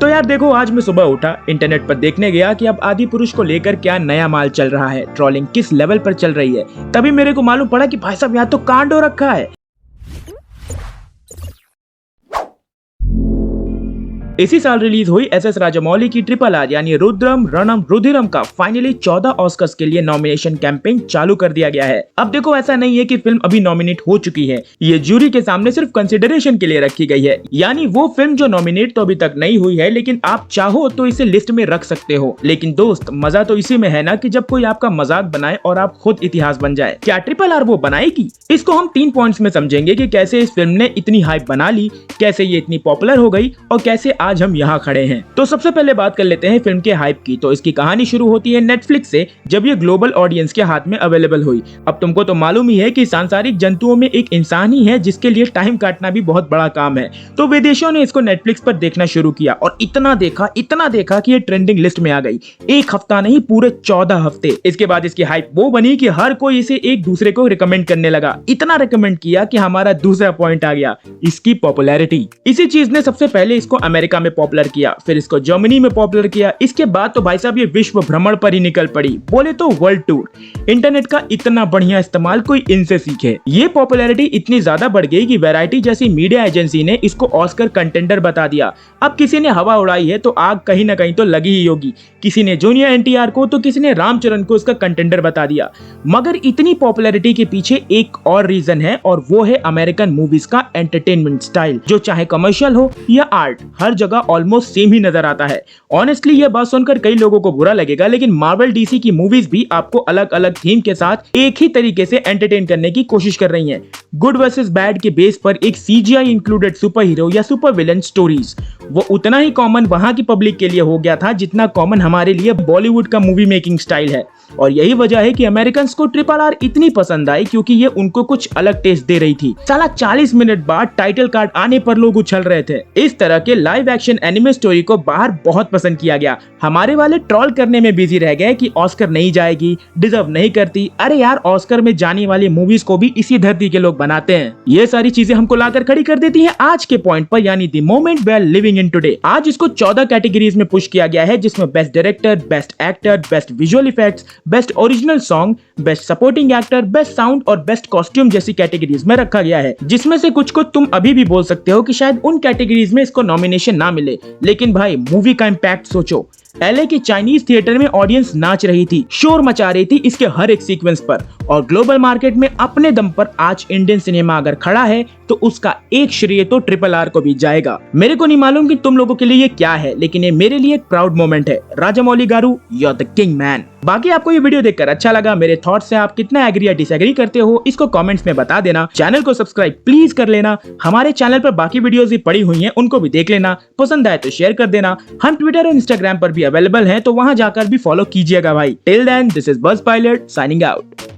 तो यार देखो, आज मैं सुबह उठा, इंटरनेट पर देखने गया कि अब आदि पुरुष को लेकर क्या नया माल चल रहा है, ट्रोलिंग किस लेवल पर चल रही है। तभी मेरे को मालूम पड़ा कि भाई साहब यहाँ तो कांड हो रखा है। इसी साल रिलीज हुई एस.एस. राजामौली की RRR यानी रुद्रम रणम रुधिरम का फाइनली 14 ऑस्कर्स के लिए नॉमिनेशन कैंपेन चालू कर दिया गया है। अब देखो, ऐसा नहीं है कि फिल्म अभी नॉमिनेट हो चुकी है, ये जूरी के सामने सिर्फ कंसिडरेशन के लिए रखी गई है। यानी वो फिल्म जो नॉमिनेट तो अभी तक नहीं हुई है, लेकिन आप चाहो तो इसे लिस्ट में रख सकते हो। लेकिन दोस्त, मजा तो इसी में है ना कि जब कोई आपका मजाक बनाए और आप खुद इतिहास बन जाए। क्या RRR वो बनाएगी? इसको हम 3 पॉइंट्स में समझेंगे कि कैसे इस फिल्म ने इतनी हाइप बना ली, कैसे ये इतनी पॉपुलर हो गई और कैसे आज हम यहाँ खड़े हैं। तो सबसे पहले बात कर लेते हैं फिल्म के हाइप की। तो इसकी कहानी शुरू होती है नेटफ्लिक्स से, जब ये ग्लोबल ऑडियंस के हाथ में अवेलेबल हुई। अब तुमको तो मालूम ही है कि सांसारिक जंतुओं में एक इंसान ही है जिसके लिए टाइम काटना भी बहुत बड़ा काम है। तो विदेशियों ने इसको नेटफ्लिक्स पर देखना शुरू किया और इतना देखा कि ये ट्रेंडिंग लिस्ट में आ गई। एक हफ्ता नहीं, पूरे 14 हफ्ते। इसके बाद इसकी हाइप वो बनी कि हर कोई इसे एक दूसरे को रिकमेंड करने लगा। इतना रिकमेंड किया कि हमारा दूसरा पॉइंट आ गया, इसकी पॉपुलैरिटी। इसी चीज ने सबसे पहले इसको अमेरिका में पॉपुलर किया, फिर इसको जर्मनी में पॉपुलर किया। इसके बाद तो भाई साहब ये विश्व भ्रमण पर ही निकल पड़ी, बोले तो वर्ल्ड टूर। इंटरनेट का इतना बढ़िया इस्तेमाल कोई इनसे सीखे। ये पॉपुलैरिटी इतनी ज्यादा बढ़ गई कि वैरायटी जैसी मीडिया एजेंसी ने इसको ऑस्कर कंटेंडर बता दिया। अब किसी ने हवा उड़ाई है तो आग कहीं ना कहीं तो लगी ही होगी। किसी ने जूनियर NTR को तो किसी ने रामचरण को इसका कंटेंडर बता दिया। मगर इतनी पॉपुलैरिटी के पीछे एक और रीजन है, और वो है अमेरिकन मूवीज का एंटरटेनमेंट स्टाइल, जो चाहे कमर्शियल हो या आर्ट, हर जगह ऑलमोस्ट सेम ही नजर आता है। ऑनेस्टली ये बात सुनकर कई लोगों को बुरा लगेगा, लेकिन मार्वल DC की मूवीज भी आपको अलग अलग थीम के साथ एक ही तरीके से एंटरटेन करने की कोशिश कर रही हैं। गुड वर्सेस बैड के बेस पर एक CGI इंक्लूडेड सुपर हीरो या सुपर विलन स्टोरीज, वो उतना ही कॉमन वहां की पब्लिक के लिए हो गया था जितना कॉमन हमारे लिए बॉलीवुड का मूवी मेकिंग स्टाइल है। और यही वजह है कि अमेरिकन्स को RRR इतनी पसंद आई, क्योंकि ये उनको कुछ अलग टेस्ट दे रही थी। साला 40 मिनट बाद टाइटल कार्ड आने पर लोग उछल रहे थे। इस तरह के लाइव एक्शन एनिमे स्टोरी को बाहर बहुत पसंद किया गया। हमारे वाले ट्रोल करने में बिजी रह गए कि ऑस्कर नहीं जाएगी, डिजर्व नहीं करती। अरे यार, ऑस्कर में जाने वाली मूवीज को भी इसी धरती के लोग बनाते हैं। ये सारी चीजें हमको लाकर खड़ी कर देती हैं आज के पॉइंट पर, यानी the moment we are living in today. आज इसको 14 कैटेगरीज में पुश किया गया है, जिसमें best director, best actor, best visual effects, best original song, best supporting actor, best sound और बेस्ट कॉस्ट्यूम जैसी कैटेगरीज में रखा गया है। जिसमें से कुछ को तुम अभी भी बोल सकते हो कि शायद उन कैटेगरीज में इसको नॉमिनेशन ना मिले, लेकिन भाई मूवी का इम्पैक्ट सोचो। LA के चाइनीज थिएटर में ऑडियंस नाच रही थी, शोर मचा रही थी इसके हर एक सीक्वेंस पर, और ग्लोबल मार्केट में अपने दम पर आज इंडियन सिनेमा अगर खड़ा है तो उसका एक श्रेय तो RRR को भी जाएगा। मेरे को नहीं मालूम कि तुम लोगों के लिए ये क्या है, लेकिन ये मेरे लिए एक प्राउड मोमेंट है। Rajamouli garu, you are the king man. बाकी आपको ये वीडियो देखकर अच्छा लगा, मेरे थॉट्स से आप कितना एग्री या डिसएग्री करते हो इसको कमेंट्स में बता देना। चैनल को सब्सक्राइब प्लीज कर लेना। हमारे चैनल पर बाकी वीडियोस भी पड़ी हुई हैं, उनको भी देख लेना। पसंद आए तो शेयर कर देना। हम ट्विटर और इंस्टाग्राम पर भी अवेलेबल हैं, तो वहां जाकर भी फॉलो कीजिएगा भाई। Till then, this is buzz pilot signing out.